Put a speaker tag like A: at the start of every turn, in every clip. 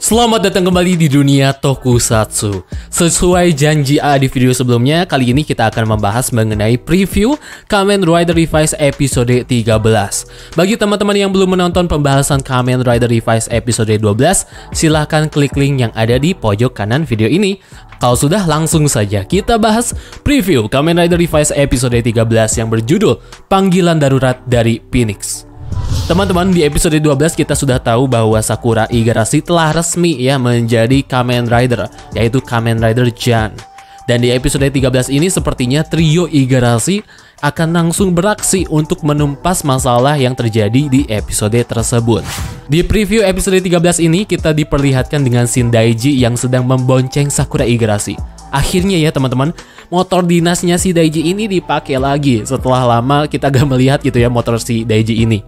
A: Selamat datang kembali di dunia Tokusatsu. Sesuai janji A di video sebelumnya, kali ini kita akan membahas mengenai preview Kamen Rider Revised episode 13. Bagi teman-teman yang belum menonton pembahasan Kamen Rider Revised episode 12, silahkan klik link yang ada di pojok kanan video ini. Kalau sudah, langsung saja kita bahas preview Kamen Rider Revised episode 13 yang berjudul Panggilan Darurat dari Phoenix. Teman-teman, di episode 12 kita sudah tahu bahwa Sakura Igarashi telah resmi menjadi Kamen Rider, yaitu Kamen Rider Jan. Dan di episode 13 ini sepertinya trio Igarashi akan langsung beraksi untuk menumpas masalah yang terjadi di episode tersebut. Di preview episode 13 ini kita diperlihatkan dengan scene Daiji yang sedang membonceng Sakura Igarashi. Akhirnya ya teman-teman, motor dinasnya si Daiji ini dipakai lagi setelah lama kita gak melihat gitu ya motor si Daiji ini.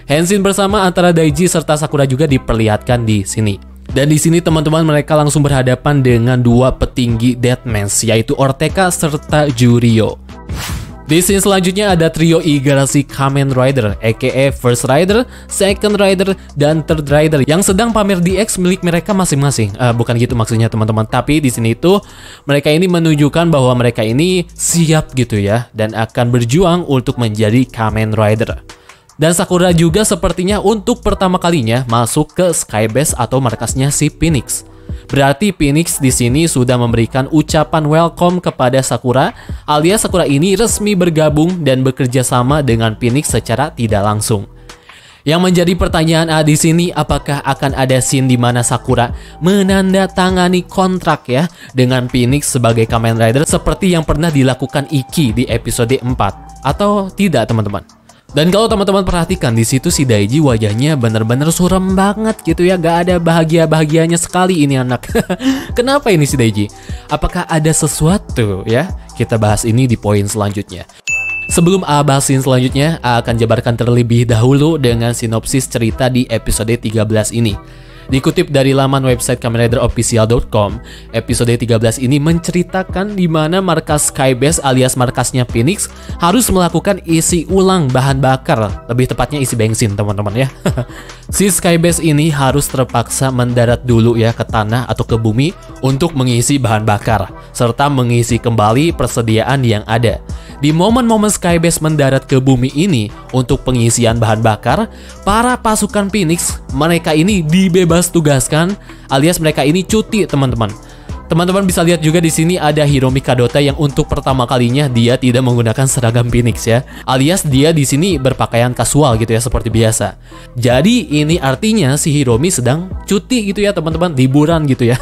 A: Henshin bersama antara Daiji serta Sakura juga diperlihatkan di sini. Dan di sini teman-teman, mereka langsung berhadapan dengan dua petinggi Deathmatch, yaitu Ortega serta Juryo. Di scene selanjutnya ada trio Igarashi Kamen Rider, aka First Rider, Second Rider, dan Third Rider yang sedang pamer DX milik mereka masing-masing. Bukan gitu maksudnya teman-teman, tapi di sini itu mereka ini menunjukkan bahwa mereka ini siap gitu ya, dan akan berjuang untuk menjadi Kamen Rider. Dan Sakura juga sepertinya untuk pertama kalinya masuk ke Skybase atau markasnya si Phoenix. Berarti Phoenix di sini sudah memberikan ucapan welcome kepada Sakura, alias Sakura ini resmi bergabung dan bekerja sama dengan Phoenix secara tidak langsung. Yang menjadi pertanyaan di sini, apakah akan ada scene di mana Sakura menandatangani kontrak ya dengan Phoenix sebagai Kamen Rider seperti yang pernah dilakukan Iki di episode 4 atau tidak teman-teman? Dan kalau teman-teman perhatikan di situ si Daiji wajahnya bener-bener suram banget gitu ya, gak ada bahagia-bahagianya sekali ini anak. Kenapa ini si Daiji? Apakah ada sesuatu ya? Kita bahas ini di poin selanjutnya. Sebelum bahas scene selanjutnya, akan jabarkan terlebih dahulu dengan sinopsis cerita di episode 13 ini. Dikutip dari laman website KamenRiderOfficial.com, episode 13 ini menceritakan di mana markas Skybase alias markasnya Phoenix harus melakukan isi ulang bahan bakar, lebih tepatnya isi bensin teman-teman ya. Si Skybase ini harus terpaksa mendarat dulu ya ke tanah atau ke bumi untuk mengisi bahan bakar, serta mengisi kembali persediaan yang ada. Di momen-momen Skybase mendarat ke bumi ini untuk pengisian bahan bakar, para pasukan Phoenix mereka ini dibebas tugaskan alias mereka ini cuti teman-teman. Teman-teman bisa lihat juga di sini ada Hiromi Kadota yang untuk pertama kalinya dia tidak menggunakan seragam Phoenix ya, alias dia di sini berpakaian kasual gitu ya seperti biasa. Jadi ini artinya si Hiromi sedang cuti gitu ya teman-teman, liburan gitu ya.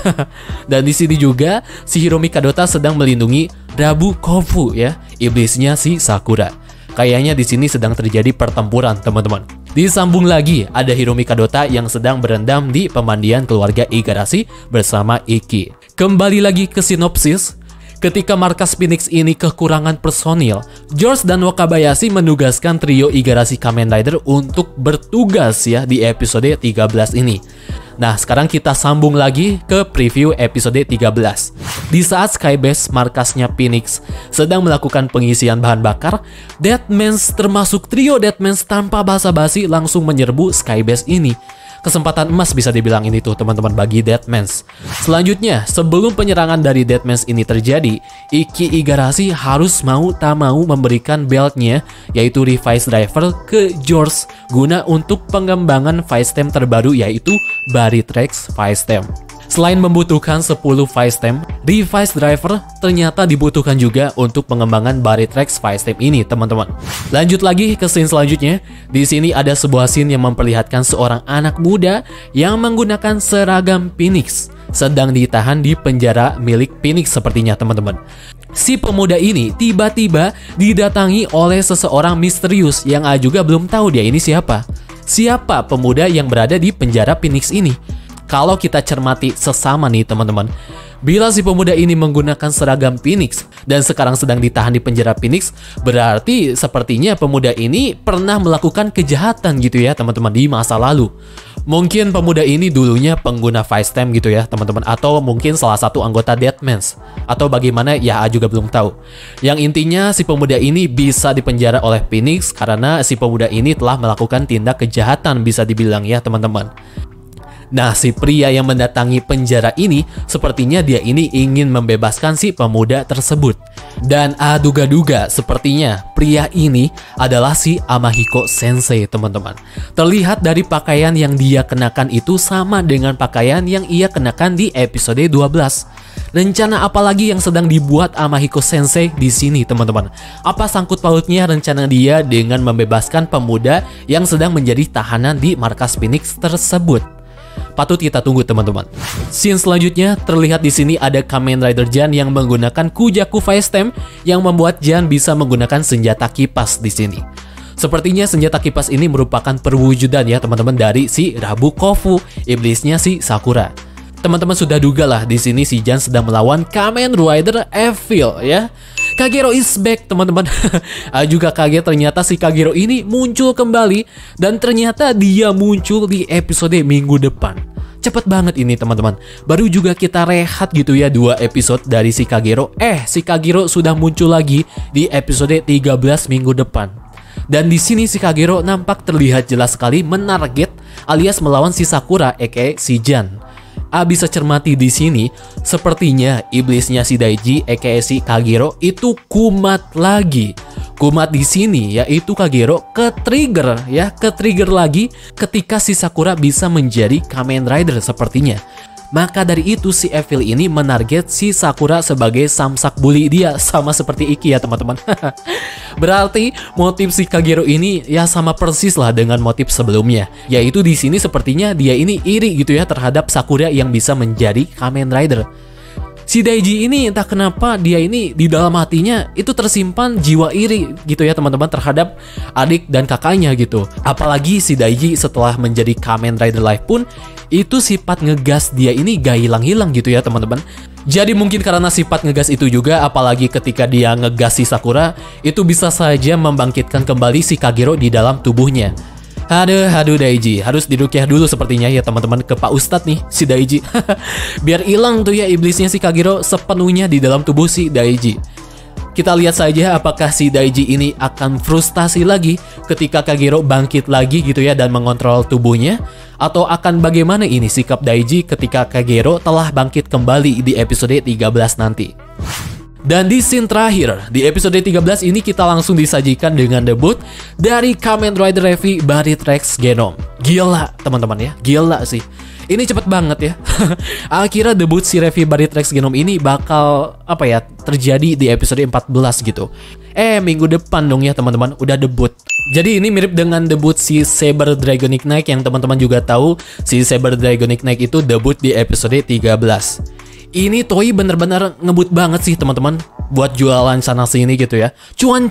A: Dan di sini juga si Hiromi Kadota sedang melindungi Rabu Kofu ya, iblisnya si Sakura. Kayaknya di sini sedang terjadi pertempuran teman-teman. Disambung lagi ada Hiromi Kadota yang sedang berendam di pemandian keluarga Igarashi bersama Iki. Kembali lagi ke sinopsis. Ketika markas Phoenix ini kekurangan personil, George dan Wakabayashi menugaskan trio Igarashi Kamen Rider untuk bertugas ya di episode 13 ini. Nah, sekarang kita sambung lagi ke preview episode 13. Di saat Skybase markasnya Phoenix sedang melakukan pengisian bahan bakar, Deathmatch termasuk trio Deathmatch tanpa basa-basi langsung menyerbu Skybase ini. Kesempatan emas bisa dibilang ini tuh teman-teman bagi Deathmatch. Selanjutnya, sebelum penyerangan dari Deathmatch ini terjadi, Iki Igarashi harus mau tak mau memberikan beltnya yaitu Revised Driver ke George guna untuk pengembangan Vice-Stem terbaru yaitu Baritrex Vice-Stem. Selain membutuhkan 10 Vice-Stem, Revised Driver ternyata dibutuhkan juga untuk pengembangan Baritrex Vice-Stem ini, teman-teman. Lanjut lagi ke scene selanjutnya. Di sini ada sebuah scene yang memperlihatkan seorang anak muda yang menggunakan seragam Phoenix sedang ditahan di penjara milik Phoenix sepertinya, teman-teman. Si pemuda ini tiba-tiba didatangi oleh seseorang misterius yang juga belum tahu dia ini siapa. Siapa pemuda yang berada di penjara Phoenix ini? Kalau kita cermati sesama nih teman-teman, bila si pemuda ini menggunakan seragam Phoenix dan sekarang sedang ditahan di penjara Phoenix, berarti sepertinya pemuda ini pernah melakukan kejahatan gitu ya teman-teman di masa lalu. Mungkin pemuda ini dulunya pengguna Vice Time gitu ya teman-teman, atau mungkin salah satu anggota Deadmans, atau bagaimana ya juga belum tahu. Yang intinya si pemuda ini bisa dipenjara oleh Phoenix karena si pemuda ini telah melakukan tindak kejahatan bisa dibilang ya teman-teman. Nah, si pria yang mendatangi penjara ini sepertinya dia ini ingin membebaskan si pemuda tersebut. Dan duga-duga sepertinya pria ini adalah si Amahiko Sensei, teman-teman. Terlihat dari pakaian yang dia kenakan itu sama dengan pakaian yang ia kenakan di episode 12. Rencana apa lagi yang sedang dibuat Amahiko Sensei di sini, teman-teman? Apa sangkut pautnya rencana dia dengan membebaskan pemuda yang sedang menjadi tahanan di markas Phoenix tersebut? Patut kita tunggu, teman-teman. Scene selanjutnya terlihat di sini ada Kamen Rider Jan yang menggunakan Kujaku Vice Time yang membuat Jan bisa menggunakan senjata kipas di sini. Sepertinya senjata kipas ini merupakan perwujudan ya teman-teman dari si Rabu Kofu, iblisnya si Sakura. Teman-teman sudah duga lah di sini si Jan sedang melawan Kamen Rider Evil ya. Kagero is back, teman-teman. Juga kaget ternyata si Kagero ini muncul kembali dan ternyata dia muncul di episode minggu depan. Cepet banget ini, teman-teman. Baru juga kita rehat gitu ya 2 episode dari si Kagero. Si Kagero sudah muncul lagi di episode 13 minggu depan. Dan di sini si Kagero nampak terlihat jelas sekali menarget alias melawan si Sakura aka si Jan. Bisa cermati di sini, sepertinya iblisnya si Daiji aka si Kagero itu kumat lagi. Kumat di sini yaitu Kagero ke-trigger lagi ketika si Sakura bisa menjadi Kamen Rider sepertinya. Maka dari itu si Evil ini menarget si Sakura sebagai samsak bully dia, sama seperti Iki ya teman-teman. Berarti motif si Kagero ini ya sama persis lah dengan motif sebelumnya, yaitu di sini sepertinya dia ini iri gitu ya terhadap Sakura yang bisa menjadi Kamen Rider. Si Daiji ini entah kenapa dia ini di dalam hatinya itu tersimpan jiwa iri gitu ya teman-teman terhadap adik dan kakaknya gitu. Apalagi si Daiji setelah menjadi Kamen Rider Live pun itu sifat ngegas dia ini gak hilang-hilang gitu ya teman-teman. Jadi mungkin karena sifat ngegas itu juga, apalagi ketika dia ngegas si Sakura, itu bisa saja membangkitkan kembali si Kagero di dalam tubuhnya. Aduh Daiji, harus dirukyah dulu sepertinya ya teman-teman ke Pak Ustadz nih, si Daiji. Biar hilang tuh ya iblisnya si Kagero sepenuhnya di dalam tubuh si Daiji. Kita lihat saja apakah si Daiji ini akan frustasi lagi ketika Kagero bangkit lagi gitu ya dan mengontrol tubuhnya, atau akan bagaimana ini sikap Daiji ketika Kagero telah bangkit kembali di episode 13 nanti. Dan di scene terakhir, di episode 13 ini kita langsung disajikan dengan debut dari Kamen Rider Revi Barythrax Genom. Gila teman-teman ya, gila sih. Ini cepet banget ya. Akhirnya debut si Revi Barythrax Genom ini bakal terjadi di episode 14 gitu. Minggu depan dong ya teman-teman, udah debut. Jadi ini mirip dengan debut si Saber Dragonic Knight yang teman-teman juga tahu. Si Saber Dragonic Knight itu debut di episode 13. Ini Toei bener-bener ngebut banget sih teman-teman buat jualan sana sini gitu ya. Cuan.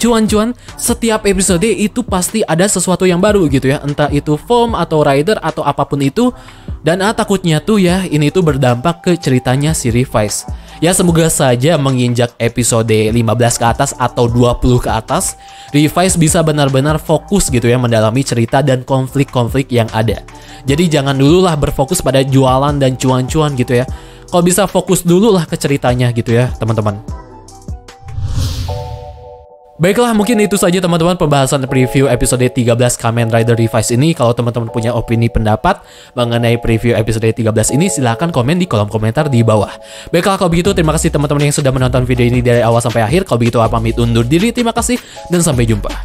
A: Setiap episode itu pasti ada sesuatu yang baru gitu ya. Entah itu form atau rider atau apapun itu. Dan takutnya tuh ya ini tuh berdampak ke ceritanya si Revice. Ya semoga saja menginjak episode 15 ke atas atau 20 ke atas, Revice bisa benar-benar fokus gitu ya mendalami cerita dan konflik-konflik yang ada. Jadi jangan dulu lah berfokus pada jualan dan cuan-cuan gitu ya. Kalau bisa fokus dulu lah ke ceritanya gitu ya teman-teman. Baiklah, mungkin itu saja teman-teman pembahasan preview episode 13 Kamen Rider Revice ini. Kalau teman-teman punya opini pendapat mengenai preview episode 13 ini, silahkan komen di kolom komentar di bawah. Baiklah, kalau begitu terima kasih teman-teman yang sudah menonton video ini dari awal sampai akhir. Kalau begitu pamit undur diri, terima kasih dan sampai jumpa.